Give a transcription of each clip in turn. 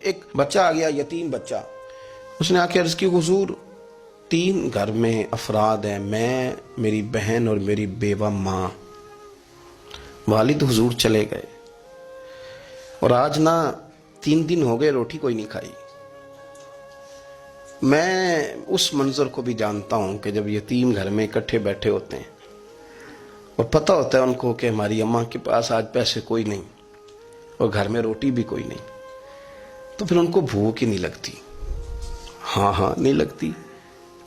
ایک بچہ آ گیا، یتیم بچہ. اس نے آ کے عرض کی حضور 3 گھر میں افراد ہیں، میں، میری بہن اور میری بیوہ ماں. والد حضور چلے گئے اور آج نہ 3 دن ہو گئے روٹی کوئی نہیں کھائی. میں اس منظر کو بھی جانتا ہوں کہ جب یتیم گھر میں اکٹھے بیٹھے ہوتے ہیں اور پتہ ہوتا ہے ان کو کہ ہماری اماں کے پاس آج پیسے کوئی نہیں اور گھر میں روٹی بھی کوئی نہیں، تو پھر ان کو بھوک ہی نہیں لگتی. ہاں نہیں لگتی.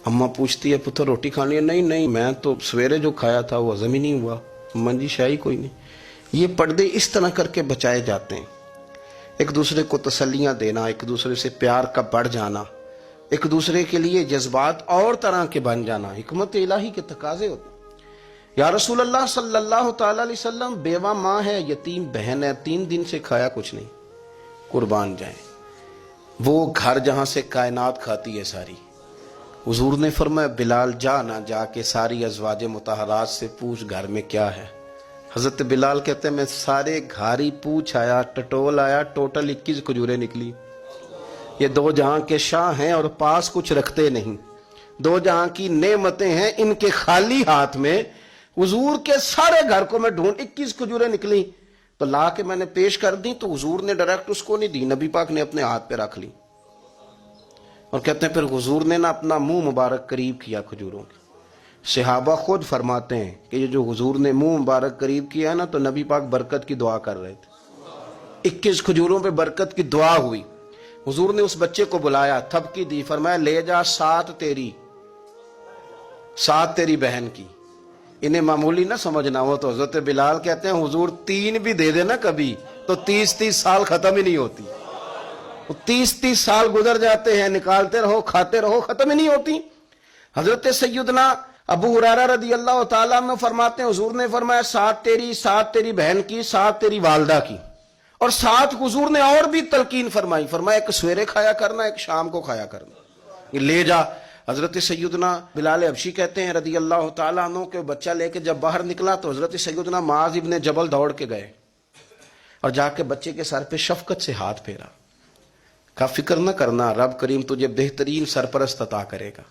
اماں پوچھتی ہے پتر روٹی کھانی ہے؟ نہیں میں تو سویرے جو کھایا تھا وہ ہضم ہی نہیں ہوا. اماں جی شاہی کوئی نہیں. یہ پردے اس طرح کر کے بچائے جاتے ہیں. ایک دوسرے کو تسلیاں دینا، ایک دوسرے سے پیار کا بڑھ جانا، ایک دوسرے کے لیے جذبات اور طرح کے بن جانا حکمت الہی کے تقاضے ہوتے ہیں. یا رسول اللہ صلی اللہ تعالی علیہ وسلم، بیوہ ماں ہے، یتیم بہن ہے، 3 دن سے کھایا کچھ نہیں. قربان جائیں وہ گھر جہاں سے کائنات کھاتی ہے ساری. حضور نے فرمایا بلال جا کے ساری ازواج مطہرات سے پوچھ گھر میں کیا ہے. حضرت بلال کہتے ہیں میں سارے گھر ہی پوچھ آیا، ٹٹول آیا، ٹوٹل 21 کھجوریں نکلی. یہ 2 جہاں کے شاہ ہیں اور پاس کچھ رکھتے نہیں. 2 جہاں کی نعمتیں ہیں، ان کے خالی ہاتھ میں حضور کے سارے گھر کو میں ڈھونڈ 21 کھجوریں نکلی تو لا کے میں نے پیش کر دی، تو حضور نے ڈائریکٹ اس کو نہیں دی، نبی پاک نے اپنے ہاتھ پہ رکھ لی. اور کہتے ہیں پھر حضور نے نا اپنا منہ مبارک قریب کیا کھجوروں کے. صحابہ خود فرماتے ہیں کہ یہ جو حضور نے منہ مبارک قریب کیا ہے نا، تو نبی پاک برکت کی دعا کر رہے تھے. 21 کھجوروں پہ برکت کی دعا ہوئی. حضور نے اس بچے کو بلایا، تھپکی دی، فرمایا لے جا 7 تیری، 7 تیری بہن کی. انہیں معمولی نہ سمجھنا. وہ تو حضرت بلال کہتے ہیں حضور 3 بھی دے دینا کبھی تو 30 سال ختم ہی نہیں ہوتی. 30 سال گزر جاتے ہیں، نکالتے رہو، کھاتے رہو، ختم ہی نہیں ہوتی. حضرت سیدنا ابو ہریرہ رضی اللہ تعالیٰ عنہ فرماتے ہیں حضور نے فرمایا 7 تیری، 7 تیری بہن کی، 7 تیری والدہ کی، اور 7 حضور نے اور بھی تلقین فرمائی. فرمایا ایک سویرے کھایا کرنا، ایک شام کو کھایا کرنا. یہ لے جا. حضرت سیدنا بلال حبشی کہتے ہیں رضی اللہ تعالیٰ عنہ کہ بچہ لے کے جب باہر نکلا تو حضرت سیدنا معاذ ابن جبل دوڑ کے گئے اور جا کے بچے کے سر پہ شفقت سے ہاتھ پھیرا. کہا فکر نہ کرنا، رب کریم تجھے بہترین سرپرست عطا کرے گا،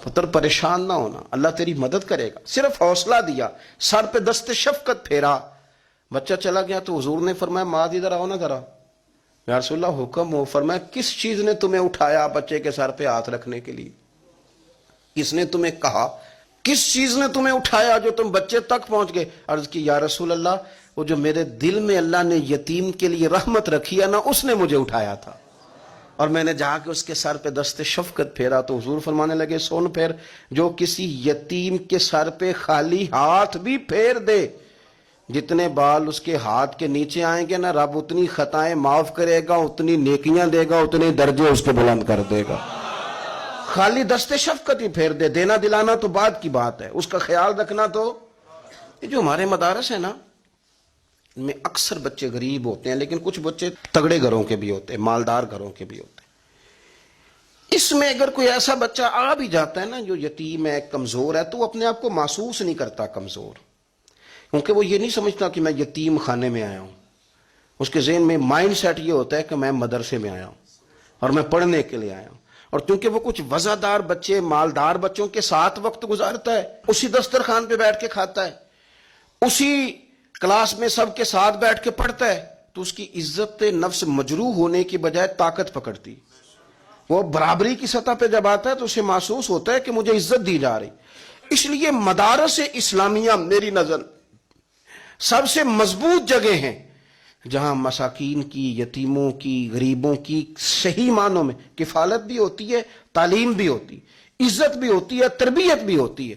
پتر پریشان نہ ہونا، اللہ تیری مدد کرے گا. صرف حوصلہ دیا، سر پہ دست شفقت پھیرا. بچہ چلا گیا تو حضور نے فرمایا معاذ ادھر آؤ نا ذرا. یا رسول اللہ حکم ہو. فرمایا کس چیز نے تمہیں اٹھایا بچے کے سر پہ ہاتھ رکھنے کے لیے؟ کس نے تمہیں کہا؟ کس چیز نے تمہیں اٹھایا جو تم بچے تک پہنچ گئے؟ عرض کی یا رسول اللہ وہ جو میرے دل میں اللہ نے یتیم کے لیے رحمت رکھی ہے نا، اس نے مجھے اٹھایا تھا، اور میں نے جا کے اس کے سر پہ دست شفقت پھیرا. تو حضور فرمانے لگے سن پھر، جو کسی یتیم کے سر پہ خالی ہاتھ بھی پھیر دے، جتنے بال اس کے ہاتھ کے نیچے آئیں گے نا، رب اتنی خطائیں معاف کرے گا، اتنی نیکیاں دے گا، اتنے درجے اس کو بلند کر دے گا. خالی دست شفقت ہی پھیر دے. دینا دلانا تو بعد کی بات ہے، اس کا خیال رکھنا. تو یہ جو ہمارے مدارس ہیں نا، ان میں اکثر بچے غریب ہوتے ہیں، لیکن کچھ بچے تگڑے گھروں کے بھی ہوتے ہیں، مالدار گھروں کے بھی ہوتے ہیں. اس میں اگر کوئی ایسا بچہ آ بھی جاتا ہے نا جو یتیم ہے، کمزور ہے، تو وہ اپنے آپ کو محسوس نہیں کرتا کمزور، کیونکہ وہ یہ نہیں سمجھتا کہ میں یتیم خانے میں آیا ہوں. اس کے ذہن میں مائنڈ سیٹ یہ ہوتا ہے کہ میں مدرسے میں آیا ہوں اور میں پڑھنے کے لیے آیا ہوں. اور کیونکہ وہ کچھ وزادار بچے، مالدار بچوں کے ساتھ وقت گزارتا ہے، اسی دسترخوان پہ بیٹھ کے کھاتا ہے، اسی کلاس میں سب کے ساتھ بیٹھ کے پڑھتا ہے، تو اس کی عزت نفس مجروح ہونے کی بجائے طاقت پکڑتی. وہ برابری کی سطح پہ جب آتا ہے تو اسے محسوس ہوتا ہے کہ مجھے عزت دی جا رہی. اس لیے مدارس اسلامیہ میری نظر سب سے مضبوط جگہ ہیں جہاں مساکین کی، یتیموں کی، غریبوں کی صحیح معنوں میں کفالت بھی ہوتی ہے، تعلیم بھی ہوتی ہے، عزت بھی ہوتی ہے، تربیت بھی ہوتی ہے.